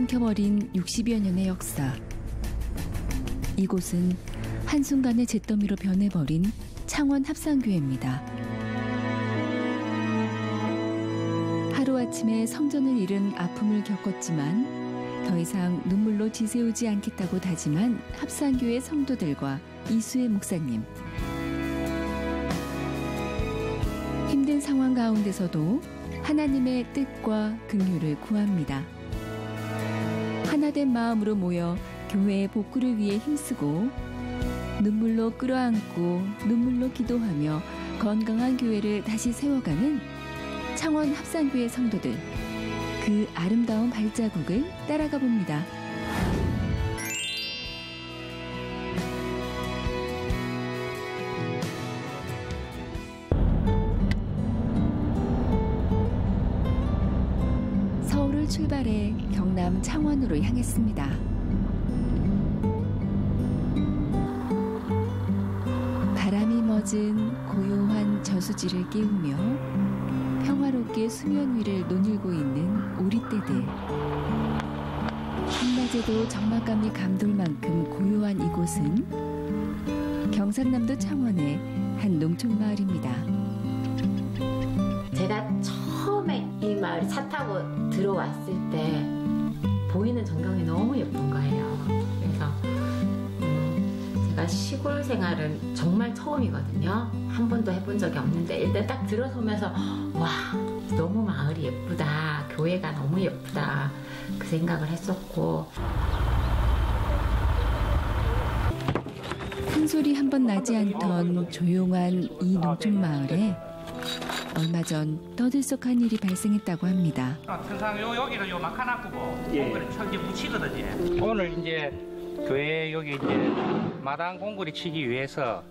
삼켜버린 60여 년의 역사. 이곳은 한순간의 잿더미로 변해버린 창원 합산교회입니다. 하루아침에 성전을 잃은 아픔을 겪었지만 더 이상 눈물로 지새우지 않겠다고 다짐한 합산교회 성도들과 이수혜 목사님. 힘든 상황 가운데서도 하나님의 뜻과 긍휼을 구합니다. 하나된 마음으로 모여 교회의 복구를 위해 힘쓰고 눈물로 끌어안고 눈물로 기도하며 건강한 교회를 다시 세워가는 창원 합산교회 성도들. 그 아름다운 발자국을 따라가 봅니다. 서울을 출발해 경남 창원으로 향했습니다. 바람이 멎은 고요한 저수지를 깨우며 평화롭게 수면 위를 논일고 있는 오리떼들. 한낮에도 적막감이 감돌 만큼 고요한 이곳은 경상남도 창원의 한 농촌 마을입니다. 제가 처음에 이 마을 차 타고 들어왔을 때 보이는 전경이 너무 예쁜 거예요. 그래서 제가 시골 생활은 정말 처음이거든요. 한 번도 해본 적이 없는데 일단 딱 들어서면서 와, 너무 마을이 예쁘다, 교회가 너무 예쁘다, 그 생각을 했었고. 큰 소리 한 번 나지 않던 조용한 이 농촌 마을에 얼마 전 떠들썩한 일이 발생했다고 합니다. 천상 여기는 요 막아놨고 공구리 철기 묻히거든요. 오늘 이제 교회 여기 이제 마당 공구리 치기 위해서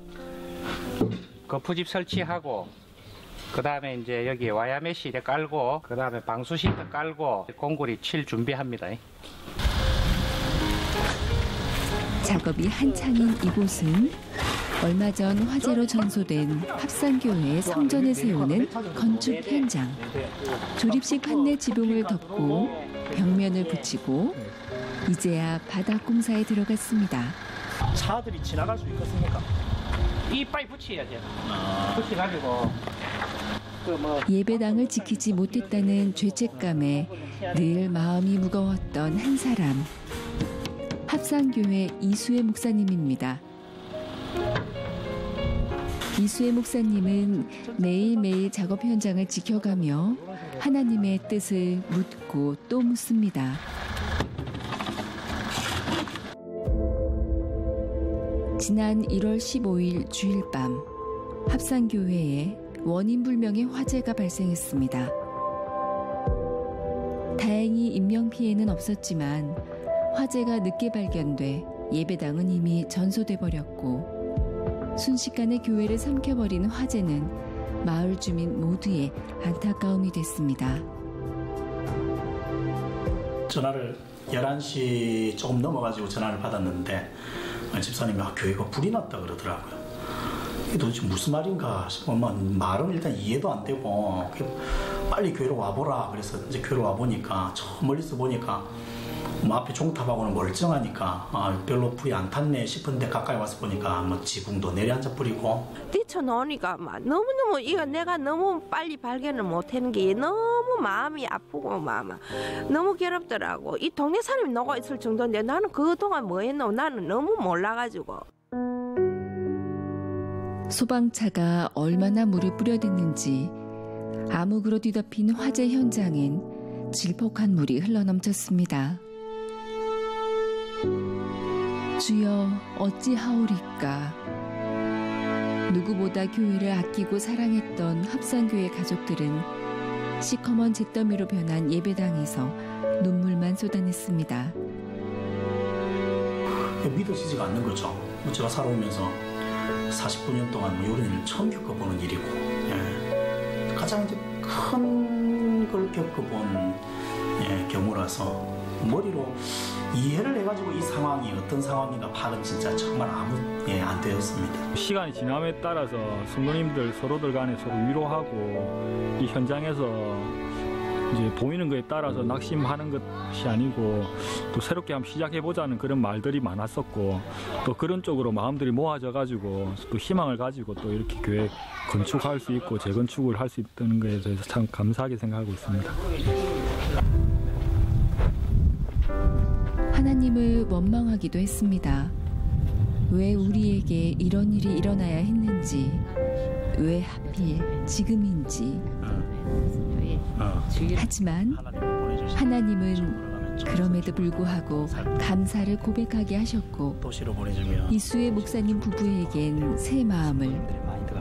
거푸집 설치하고, 그 다음에 이제 여기 와야메시 깔고, 그 다음에 방수시트 깔고 공구리 칠 준비합니다. 작업이 한창인 이곳은 얼마 전 화재로 전소된 합산교회의 성전을 세우는 건축 현장. 조립식 판내 지붕을 덮고 벽면을 붙이고 이제야 바닥 공사에 들어갔습니다. 차들이 지나갈 수 있겠습니까? 이빨 붙여야죠. 붙여가지고 예배당을 지키지 못했다는 죄책감에 늘 마음이 무거웠던 한 사람. 합산교회 이수혜 목사님입니다. 이수혜 목사님은 매일매일 작업 현장을 지켜가며 하나님의 뜻을 묻고 또 묻습니다. 지난 1월 15일 주일 밤 합산교회에 원인불명의 화재가 발생했습니다. 다행히 인명피해는 없었지만 화재가 늦게 발견돼 예배당은 이미 전소돼 버렸고, 순식간에 교회를 삼켜버린 화재는 마을 주민 모두의 안타까움이 됐습니다. 전화를 11시 조금 넘어가지고 전화를 받았는데 집사님이 교회가 불이 났다 그러더라고요. 이게 도대체 무슨 말인가 싶어 말은 일단 이해도 안 되고, 빨리 교회로 와보라 그래서 이제 교회로 와보니까 저 멀리서 보니까 앞에 종탑하고는 멀쩡하니까 별로 불이 안 탔네 싶은데 가까이 와서 보니까 지붕도 내려앉아 버리고, 뛰쳐나오니까 너무너무 이거 내가 너무 빨리 발견을 못하는 게 너무 마음이 아프고 너무 괴롭더라고. 이 동네 사람이 녹아 있을 정도인데 나는 그동안 뭐 했노 나는 너무 몰라가지고. 소방차가 얼마나 물을 뿌려댔는지 암흑으로 뒤덮인 화재 현장엔 질퍽한 물이 흘러넘쳤습니다. 주여 어찌하오리까. 누구보다 교회를 아끼고 사랑했던 합산교회 가족들은 시커먼 잿더미로 변한 예배당에서 눈물만 쏟아냈습니다. 믿어지지가 않는 거죠. 제가 살아오면서 49년 동안 이런 일을 처음 겪어보는 일이고, 가장 이제 큰 걸 겪어본 경우라서 머리로 이해를 해가지고 이 상황이 어떤 상황인가 파악은 진짜 정말 아무 안 되었습니다. 시간이 지남에 따라서 성도님들 서로들 간에 서로 위로하고 이 현장에서 이제 보이는 거에 따라서 낙심하는 것이 아니고 또 새롭게 한번 시작해보자는 그런 말들이 많았었고 또 그런 쪽으로 마음들이 모아져 가지고 또 희망을 가지고 또 이렇게 교회 건축할 수 있고 재건축을 할 수 있다는 거에 대해서 참 감사하게 생각하고 있습니다. 하나님을 원망하기도 했습니다. 왜 우리에게 이런 일이 일어나야 했는지, 왜 하필 지금인지. 하지만 하나님은 그럼에도 불구하고 감사를 고백하게 하셨고 이수의 목사님 부부에겐 새 마음을,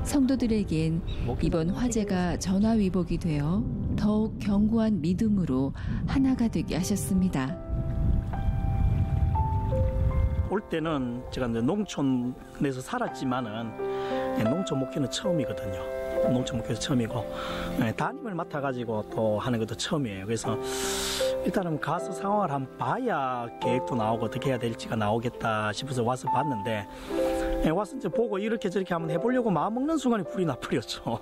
성도들에겐 이번 화재가 전화위복이 되어 더욱 견고한 믿음으로 하나가 되게 하셨습니다. 올 때는 제가 이제 농촌에서 살았지만은 농촌 목회는 처음이거든요. 농촌 목회는 처음이고 담임을 맡아가지고 또 하는 것도 처음이에요. 그래서 일단은 가서 상황을 한번 봐야 계획도 나오고 어떻게 해야 될지가 나오겠다 싶어서 와서 봤는데 와서 이제 보고 이렇게 저렇게 한번 해보려고 마음 먹는 순간에 불이 나버렸죠.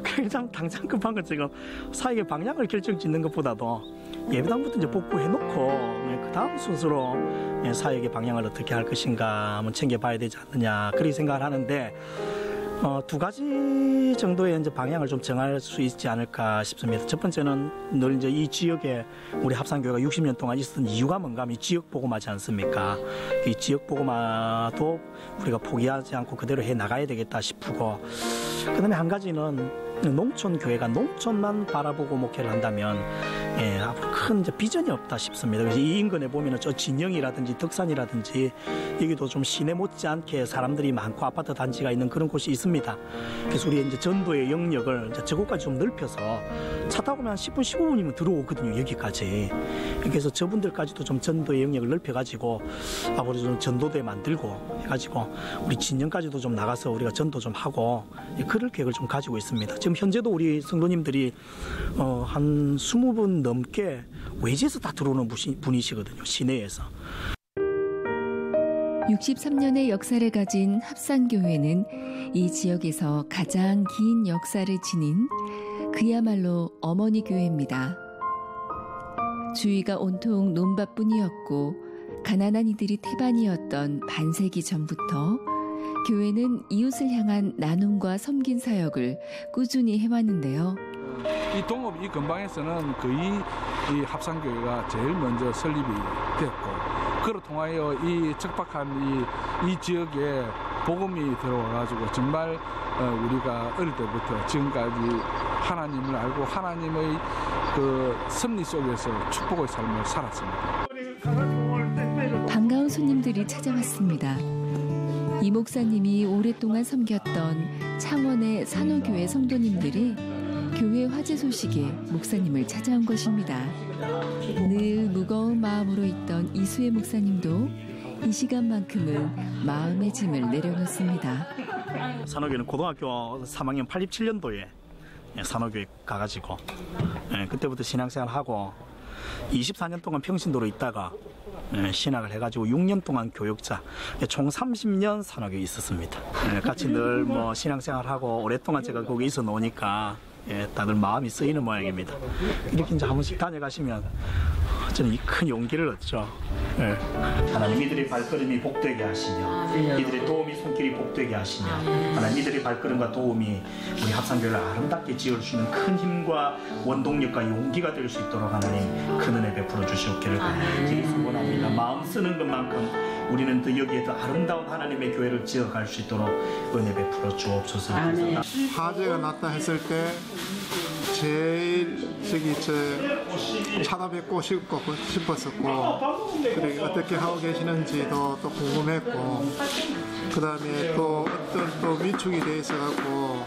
그냥 당장 급한 건 지금 사역의 방향을 결정짓는 것보다도 예배당부터 이제 복구해놓고 그 다음 순서로 사역의 방향을 어떻게 할 것인가 한번 챙겨봐야 되지 않느냐 그렇게 생각을 하는데 두 가지 정도의 이제 방향을 좀 정할 수 있지 않을까 싶습니다. 첫 번째는 늘 이제 이 지역에 우리 합산교회가 60년 동안 있었던 이유가 뭔가 하면 이 지역 복음화지 않습니까? 이 지역 복음화도 우리가 포기하지 않고 그대로 해 나가야 되겠다 싶고, 그다음에 한 가지는 농촌 교회가 농촌만 바라보고 목회를 한다면 앞으로 큰 이제 비전이 없다 싶습니다. 그래서 이 인근에 보면은 저 진영이라든지 덕산이라든지 여기도 좀 시내 못지않게 사람들이 많고 아파트 단지가 있는 그런 곳이 있습니다. 그래서 우리 이제 전도의 영역을 이제 저곳까지 좀 넓혀서 차 타고 한 10분 15분이면 들어오거든요, 여기까지. 그래서 저분들까지도 좀 전도의 영역을 넓혀가지고 앞으로 좀 전도대 만들고 해가지고 우리 진영까지도 좀 나가서 우리가 전도 좀 하고 그럴 계획을 좀 가지고 있습니다. 지금 현재도 우리 성도님들이 한 20분 넘게 외지에서 다 들어오는 분이시거든요, 시내에서. 63년의 역사를 가진 합산교회는 이 지역에서 가장 긴 역사를 지닌 그야말로 어머니 교회입니다. 주위가 온통 논밭뿐이었고 가난한 이들이 태반이었던 반세기 전부터 교회는 이웃을 향한 나눔과 섬긴 사역을 꾸준히 해왔는데요. 이 동업 이 근방에서는 거의 이 합산교회가 제일 먼저 설립이 되었고, 그로 통하여 이 척박한 이 지역에 복음이 들어와가지고 정말 우리가 어릴 때부터 지금까지 하나님을 알고 하나님의 그 섭리 속에서 축복의 삶을 살았습니다. 반가운 손님들이 찾아왔습니다. 이 목사님이 오랫동안 섬겼던 창원의 산호교회 성도님들이 교회 화재 소식에 목사님을 찾아온 것입니다. 늘 무거운 마음으로 있던 이수의 목사님도 이 시간만큼은 마음의 짐을 내려놓습니다. 산호교회는 고등학교 3학년 87년도에 산호교회 가가지고 그때부터 신앙생활하고 24년 동안 평신도로 있다가 신학을 해가지고 6년 동안 교육자, 총 30년 산호교회에 있었습니다. 같이 늘 뭐 신앙생활하고 오랫동안 제가 거기 있어 놓으니까 다들 마음이 쓰이는 모양입니다. 이렇게 이제 한 번씩 다녀가시면 저는 큰 용기를 얻죠. 하나님 이들의 발걸음이 복되게 하시며 이들의 도움이 손길이 복되게 하시며 하나님 이들의 발걸음과 도움이 우리 합산교회를 아름답게 지을 수 있는 큰 힘과 원동력과 용기가 될 수 있도록 하나님 큰 은혜 베풀어 주시옵기를 간절히 소원합니다. 마음 쓰는 것만큼 우리는 더 여기에 더 아름다운 하나님의 교회를 지어갈 수 있도록 은혜 베풀어 주옵소서. 화재가 났다 했을 때 제일 찾아뵙고 싶었었고, 그리고 어떻게 하고 계시는지도 또 궁금했고, 그 다음에 또 어떤 또 위축이 돼 있어갖고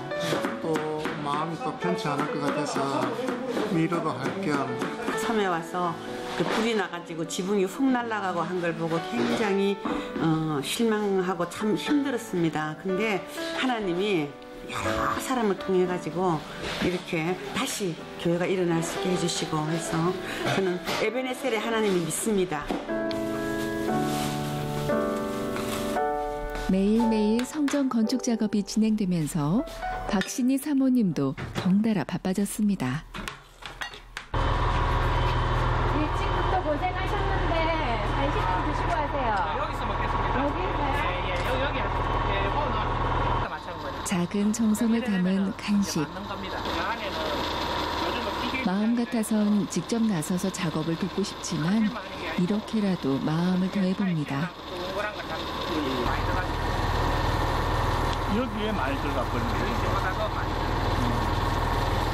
또 마음이 또 편치 않을 것 같아서 위로도 할 겸 섬에 와서 그 불이 나가지고 지붕이 훅 날아가고 한 걸 보고 굉장히 실망하고 참 힘들었습니다. 근데 하나님이 여러 사람을 통해 가지고 이렇게 다시 교회가 일어날 수 있게 해주시고 해서 저는 에베네셀의 하나님을 믿습니다. 매일매일 성전 건축 작업이 진행되면서 박신희 사모님도 덩달아 바빠졌습니다. 작은 정성을 담은 간식. 마음 같아선 직접 나서서 작업을 돕고 싶지만 이렇게라도 마음을 더해봅니다. 여기에 많이 들어갔거든요.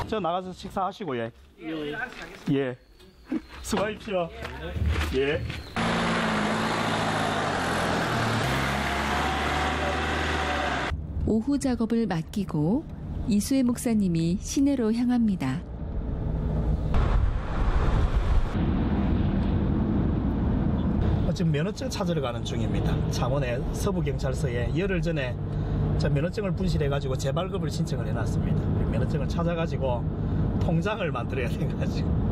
저 나가서 식사하시고 예. 예. 수고하십시오. 예. 오후 작업을 맡기고 이수혜 목사님이 시내로 향합니다. 지금 면허증 찾으러 가는 중입니다. 창원의 서부경찰서에 열흘 전에 면허증을 분실해가지고 재발급을 신청을 해놨습니다. 면허증을 찾아가지고 통장을 만들어야 돼가지고.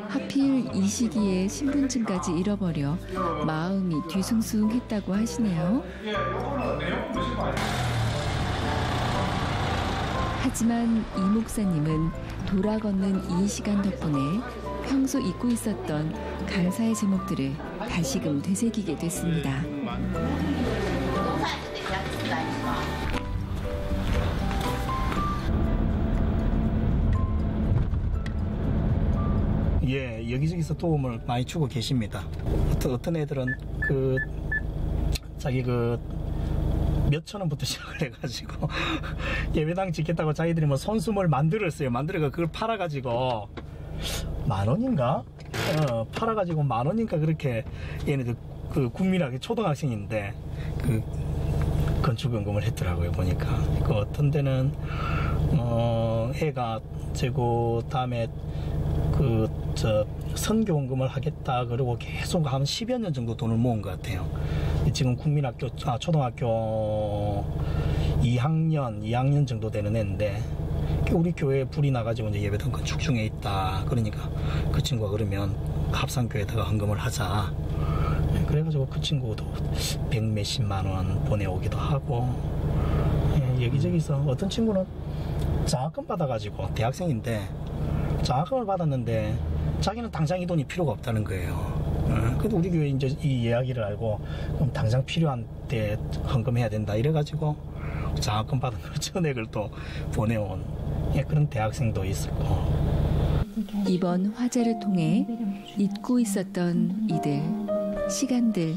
하필 이 시기에 신분증까지 잃어버려 마음이 뒤숭숭했다고 하시네요. 하지만 이 목사님은 돌아 걷는 이 시간 덕분에 평소 잊고 있었던 감사의 제목들을 다시금 되새기게 됐습니다. 예, 여기저기서 도움을 많이 주고 계십니다. 어떤 애들은 자기 몇천 원부터 시작을 해가지고 예배당 짓겠다고 자기들이 뭐 손수몰 만들었어요. 만들어가 그걸 팔아가지고 10,000원인가? 팔아가지고 10,000원인가 그렇게 얘네들 국민학교 초등학생인데 건축연금을 했더라고요. 보니까 어떤 데는 애가 재고 다음에 선교원금을 하겠다 그러고 계속 한 10여 년 정도 돈을 모은 것 같아요. 지금 초등학교 2학년 정도 되는 애인데 우리 교회에 불이 나가지고 이제 예배당 건축 중에 있다. 그러니까 그 친구가 그러면 합산교회에다가 헌금을 하자. 그래가지고 그 친구도 100몇십만 원 보내오기도 하고 여기저기서 어떤 친구는 장학금 받아가지고 대학생인데 장학금을 받았는데 자기는 당장 이 돈이 필요가 없다는 거예요. 그래도 우리 교회 이제 이 이야기를 알고 그럼 당장 필요한 때 헌금해야 된다 이래가지고 장학금 받은 걸 전액을 또 보내온 그런 대학생도 있었고. 이번 화제를 통해 잊고 있었던 이들, 시간들,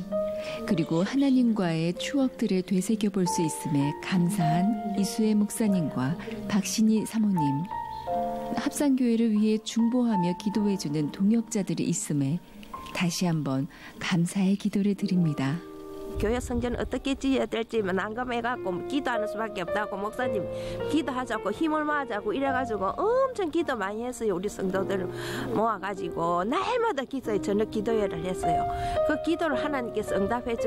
그리고 하나님과의 추억들을 되새겨 볼 수 있음에 감사한 이수혜 목사님과 박신희 사모님, 합산교회를 위해 중보하며 기도해주는 동역자들이 있음에 다시 한번 감사의 기도를 드립니다. 교회 성전 어떻게 지어야 될지 난감해갖고 기도하는 수밖에 없다고 목사님 기도하자고 힘을 모아자고 이래가지고 엄청 기도 많이 했어요. 우리 성도들 모아가지고 날마다 기도에 저녁 기도회를 했어요. 그 기도를 하나님께서 응답해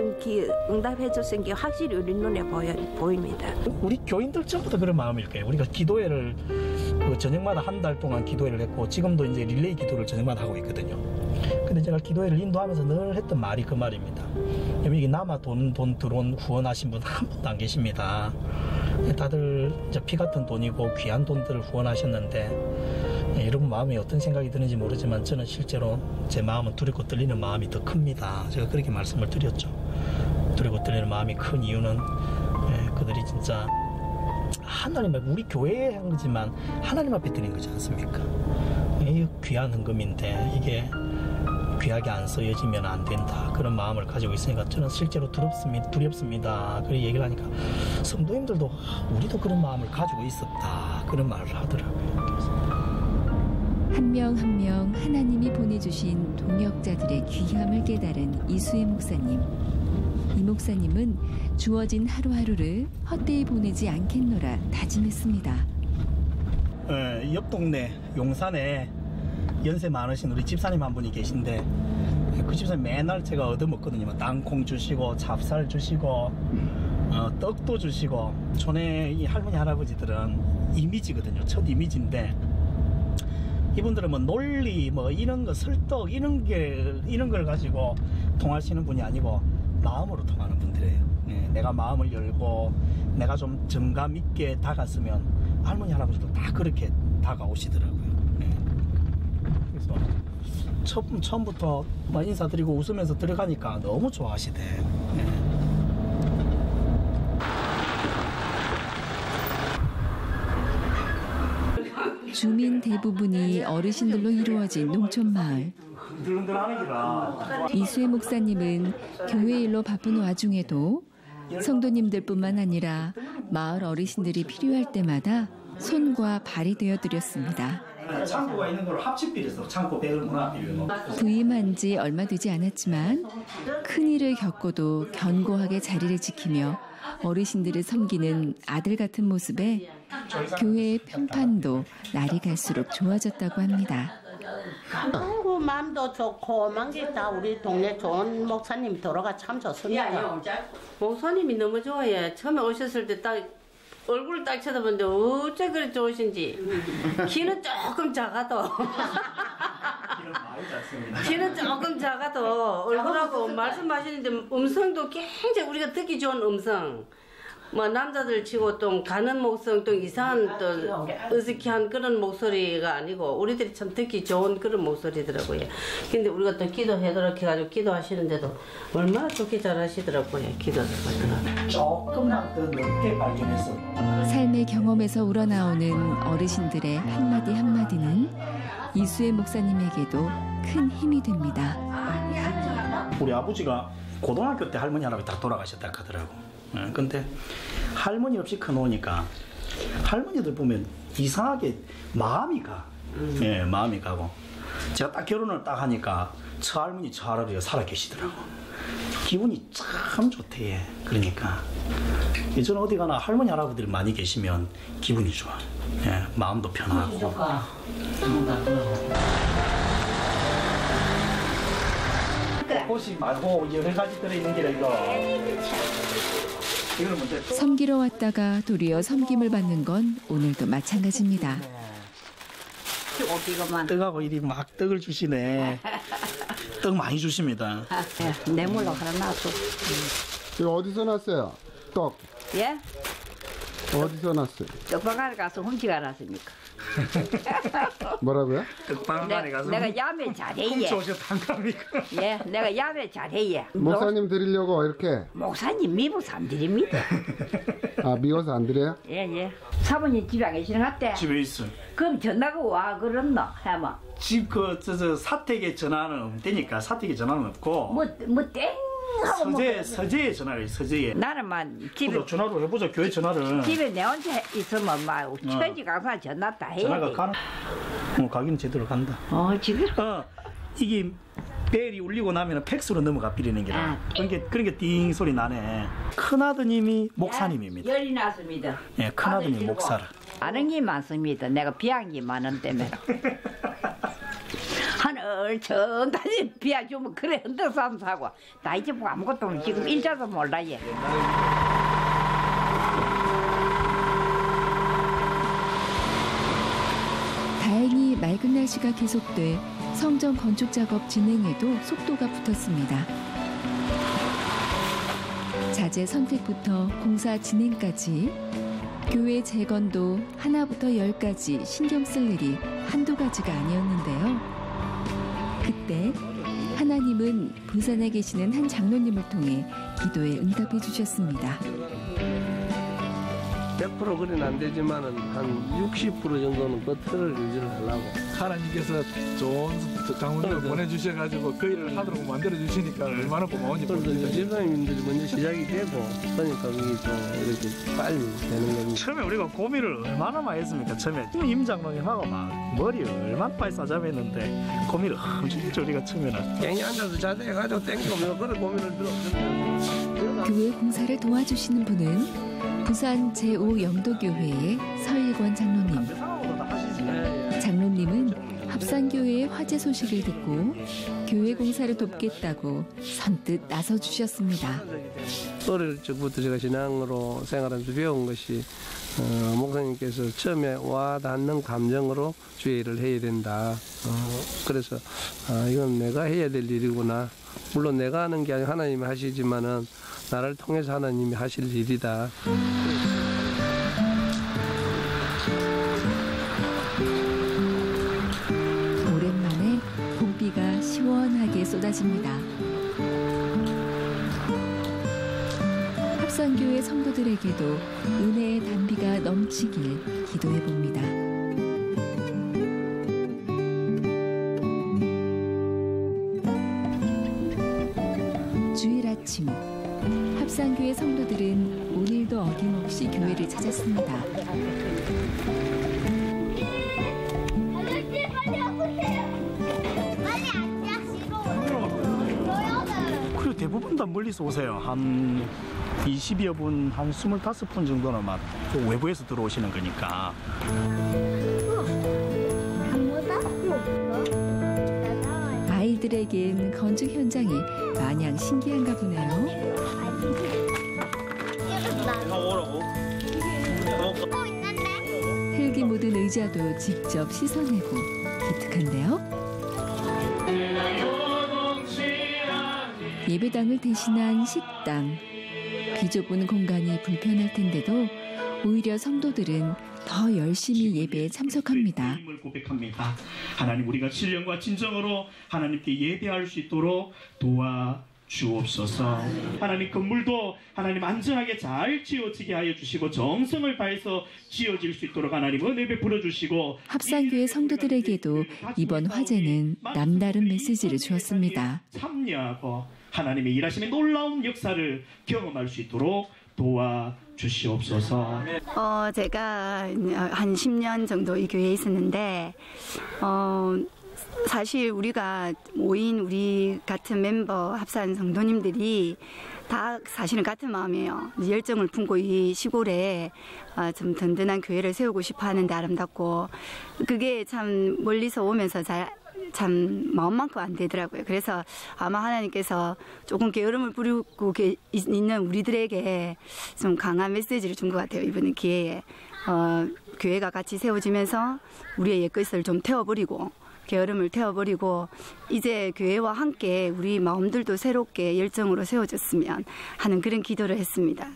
주신 게 확실히 우리 눈에 보입니다. 우리 교인들 전부 다 그런 마음일 거예요. 우리가 기도회를 저녁마다 한 달 동안 기도회를 했고 지금도 이제 릴레이 기도를 저녁마다 하고 있거든요. 근데 제가 기도회를 인도하면서 늘 했던 말이 그 말입니다. 여기 남아 돈 들어온 후원하신 분 한 분도 안 계십니다. 다들 피 같은 돈이고 귀한 돈들을 후원하셨는데 여러분 마음에 어떤 생각이 드는지 모르지만 저는 실제로 제 마음은 두렵고 떨리는 마음이 더 큽니다. 제가 그렇게 말씀을 드렸죠. 두렵고 떨리는 마음이 큰 이유는 그들이 진짜 하나님 앞에 우리 교회에 한 거지만 하나님 앞에 드린 거지 않습니까? 이 귀한 헌금인데 이게 귀하게 안 쓰여지면 안 된다. 그런 마음을 가지고 있으니까 저는 실제로 두렵습니다. 그런 얘기를 하니까 성도님들도 우리도 그런 마음을 가지고 있었다. 그런 말을 하더라고요. 한 명 한 명 하나님이 보내주신 동역자들의 귀함을 깨달은 이수혜 목사님. 이 목사님은 주어진 하루하루를 헛되이 보내지 않겠노라 다짐했습니다. 옆 동네 용산에 연세 많으신 우리 집사님 한 분이 계신데 그 집사님 맨날 제가 얻어먹거든요. 땅콩 주시고 찹쌀 주시고 떡도 주시고 촌에 이 할머니 할아버지들은 이미지거든요. 첫 이미지인데 이분들은 뭐 논리 뭐 이런 거 설득 이런 걸 가지고 통하시는 분이 아니고 마음으로 통하는 분들이에요. 내가 마음을 열고 내가 좀 정감 있게 다갔으면 할머니 할아버지도 다 그렇게 다가오시더라고요. 그래서 처음부터 인사드리고 웃으면서 들어가니까 너무 좋아하시대. 주민 대부분이 어르신들로 이루어진 농촌 마을. 이수혜 목사님은 교회 일로 바쁜 와중에도 성도님들뿐만 아니라 마을 어르신들이 필요할 때마다 손과 발이 되어 드렸습니다. 창고가 있는 걸 합집비해서 창고 배를 문화비료. 부임한 지 얼마 되지 않았지만 큰 일을 겪고도 견고하게 자리를 지키며 어르신들을 섬기는 아들 같은 모습에 교회의 평판도 날이 갈수록 좋아졌다고 합니다. 아이고 마음도 좋고 망겠다. 우리 동네 좋은 목사님 돌아가 참 좋습니다. 목사님이 너무 좋아해. 처음에 오셨을 때 딱 얼굴을 딱 쳐다보는데 어째 그리 좋으신지. 키는 조금 작아도 키는 조금 작아도 얼굴하고 말씀하시는데 음성도 굉장히 우리가 듣기 좋은 음성. 뭐 남자들 치고 또 가는 목성 또 이상한 또 어색한 그런 목소리가 아니고 우리들이 참 듣기 좋은 그런 목소리더라고요. 근데 우리가 또 기도하도록 해가지고 기도하시는데도 얼마나 좋게 잘하시더라고요. 기도를 하더라고요. 조금만 더 넓게 발견해서 삶의 경험에서 우러나오는 어르신들의 한마디 한마디는 이수혜 목사님에게도 큰 힘이 됩니다. 우리 아버지가 고등학교 때 할머니 할아버지 다 돌아가셨다 하더라고. 근데 할머니 없이 커놓으니까 할머니들 보면 이상하게 마음이 가. 예, 마음이 가고. 제가 딱 결혼을 딱 하니까 저 할머니 저 할아버지가 살아 계시더라고. 기분이 참 좋대. 그러니까 예전 어디 가나 할머니 할아버지들 많이 계시면 기분이 좋아. 예, 마음도 편하고. 꽃이 말고 여러 가지 들어있는 게라 이거. 섬기러 왔다가 도리어 섬김을 받는 건 오늘도 마찬가지입니다. 떡하고 이리 막 떡을 주시네. 떡 많이 주십니다. 내 몰로 하나 놔줘. 이거 어디서 났어요? 떡. 예? 어디서 났어요? 떡방아리 가서 훔치가 났습니까? 뭐라고요? 떡방아리 가서 내가 야매 잘해. 훔쳐오셨단갑니까? 예, 내가 야매 잘해. 목사님 드리려고 이렇게. 목사님 미워서 안 드립니다. 아, 미워서 안 드려요? 예. 사모님 집에 안 계시는 것 같아? 집에 있어. 그럼 전화가 와 그랬노? 해마. 집 저 사택에 전화는 없대니까 사택에 전화는 없고. 땡. 서재에 전화를 해. 서재에. 나는 막 집에 전화로 해보자. 교회 전화를. 집에 내 혼자 있으면 막 천지 가서 전화 다 해야 전화가 돼. 가는. 가기는 제대로 간다. 지금. 이게 벨이 울리고 나면 팩스로 넘어가 버리는 게라. 그러니까 띵 소리 나네. 큰아드님이 목사님입니다. 열이 났습니다. 예, 큰아드님 목사라. 아는 게 많습니다. 내가 비한 게 많은 때문에. 하늘 천다지 비야 주면 그래 흔들어 삼 사고 나 이제 뭐 아무것도 없는 지금 일자도 몰라 얘. 다행히 맑은 날씨가 계속돼 성전 건축 작업 진행에도 속도가 붙었습니다. 자재 선택부터 공사 진행까지 교회 재건도 하나부터 열까지 신경 쓸 일이 한두 가지가 아니었는데요. 그때 하나님은 부산에 계시는 한 장로님을 통해 기도에 응답해 주셨습니다. 100% 그리는 안 되지만은 한 60% 정도는 그 틀을 유지를 하려고. 하나님께서 좋은 장군들 보내주셔가지고 그 일을 하도록 만들어주시니까 얼마나 고마운지 모릅니다. 집사님들이 먼저 시작이 되고 그러니까 그게 좀 이렇게 빨리 되는 겁니다. 처음에 우리가 고민을 얼마나 많이 했습니까? 처음에 임 장로님하고 막 머리 얼마나 빨리 싸잡았는데 고민을 엄청 했죠. 우리가 처음에는 갱이 앉아서 자대해가지고 땡기고 그런 고민을 들었는데 교회 공사를 도와주시는 분은 부산 제5영도교회의 서일권 장로님. 장로님은 합산교회의 화재 소식을 듣고 교회 공사를 돕겠다고 선뜻 나서주셨습니다. 어릴 적부터 제가 신앙으로 생활하면서 배운 것이 목사님께서 처음에 와닿는 감정으로 주의 일을 해야 된다. 그래서 이건 내가 해야 될 일이구나. 물론 내가 하는 게 아니라 하나님이 하시지만은 나를 통해서 하나님이 하실 일이다. 오랜만에 봄비가 시원하게 쏟아집니다. 합산교회 성도들에게도 은혜의 단비가 넘치길 기도해 봅니다. 아침 합산교회 성도들은 오늘도 어김없이 교회를 찾았습니다. 그리고 대부분 다 멀리서 오세요. 한 20여 분, 한 25분 정도는 막 외부에서 들어오시는 거니까. 아이들에겐 건축 현장이 마냥 신기한가 보네요. 흙이 묻은 의자도 직접 씻어내고 기특한데요. 예배당을 대신한 식당. 비좁은 공간이 불편할 텐데도 오히려 성도들은 더 열심히 예배에 참석합니다. 하나님을 고백합니다. 하나님, 우리가 신령과 진정으로 하나님께 예배할 수 있도록 도와주옵소서. 하나님, 건물도 하나님 안전하게 잘 지어지게 하여 주시고 정성을 다해서 지어질 수 있도록 하나님 은혜 베풀어 주시고, 합산교회 성도들에게도 이번 화제는 남다른 메시지를 주었습니다. 참여하고 하나님의 일하심의 놀라운 역사를 경험할 수 있도록 도와주시옵소서. 제가 한 10년 정도 이 교회에 있었는데 사실 우리가 모인 우리 같은 멤버 합산 성도님들이 다 사실은 같은 마음이에요. 열정을 품고 이 시골에 좀 든든한 교회를 세우고 싶어 하는데 아름답고, 그게 참 멀리서 오면서 참 마음만큼 안 되더라고요. 그래서 아마 하나님께서 조금 게으름을 부리고 있는 우리들에게 좀 강한 메시지를 준 것 같아요. 이번 기회에 교회가 같이 세워지면서 우리의 옛것을 좀 태워버리고, 게으름을 태워버리고 이제 교회와 함께 우리 마음들도 새롭게 열정으로 세워졌으면 하는 그런 기도를 했습니다.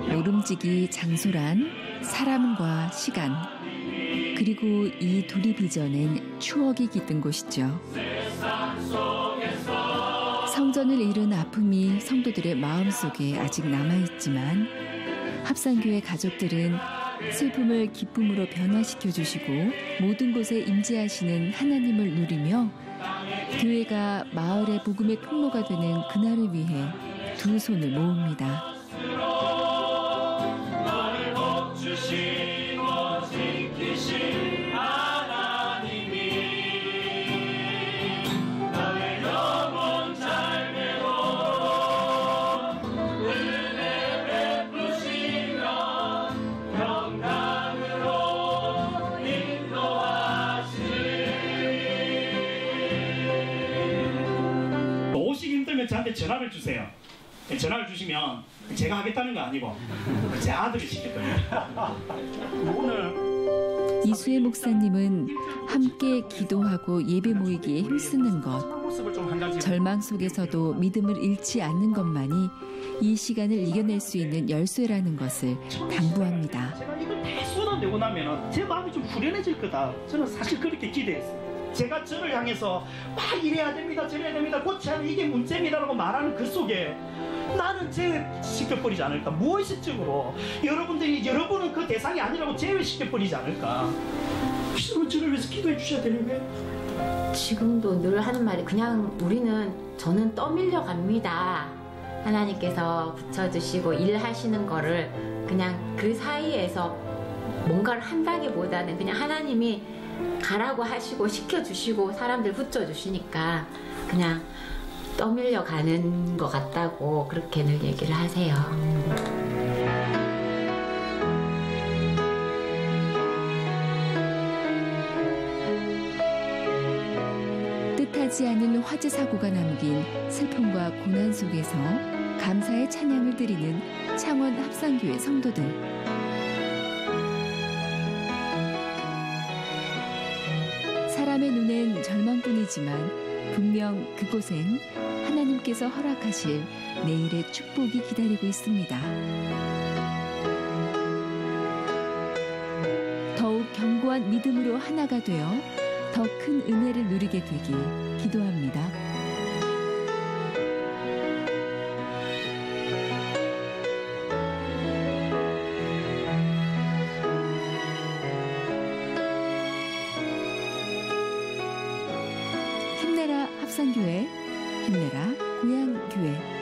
모름지기 장소란 사람과 시간, 그리고 이 둘이 빚어낸 추억이 깃든 곳이죠. 성전을 잃은 아픔이 성도들의 마음속에 아직 남아있지만 합산교회 가족들은 슬픔을 기쁨으로 변화시켜 주시고 모든 곳에 임재하시는 하나님을 누리며 교회가 마을의 복음의 통로가 되는 그날을 위해 두 손을 모읍니다. 오시기 힘들면 저한테 전화를 주세요. 전화를 주시면 제가 하겠다는 거 아니고 제 아들이 시킬 겁니다. 오늘 이수혜 목사님은 함께 기도하고 예배 모이기에 힘쓰는 것, 절망 속에서도 믿음을 잃지 않는 것만이 이 시간을 이겨낼 수 있는 열쇠라는 것을 당부합니다. 제가 이걸 다 쏟아내고 나면 제 마음이 좀 후련해질 거다. 저는 사실 그렇게 기대했어요. 제가 저를 향해서 막 이래야 됩니다, 저래야 됩니다, 고쳐야 합니다, 이게 문제입니다라고 말하는 그 속에 나는 제외시켜버리지 않을까. 무의식적으로 여러분은 그 대상이 아니라고 제외시켜버리지 않을까. 여러분 저를 위해서 기도해 주셔야 되는 거예요. 지금도 늘 하는 말이 그냥 저는 떠밀려 갑니다. 하나님께서 붙여주시고 일하시는 거를 그냥 그 사이에서 뭔가를 한다기보다는 그냥 하나님이 가라고 하시고 시켜주시고 사람들 붙여주시니까 그냥 떠밀려 가는 것 같다고 그렇게 늘 얘기를 하세요. 뜻하지 않은 화재 사고가 남긴 슬픔과 고난 속에서 감사의 찬양을 드리는 창원 합산교회 성도들. 사람의 눈엔 절망뿐이지만 분명 그곳엔 하나님께서 허락하실 내일의 축복이 기다리고 있습니다. 더욱 견고한 믿음으로 하나가 되어 더 큰 은혜를 누리게 되길 기도합니다. 합산교회 힘내라 고향교회.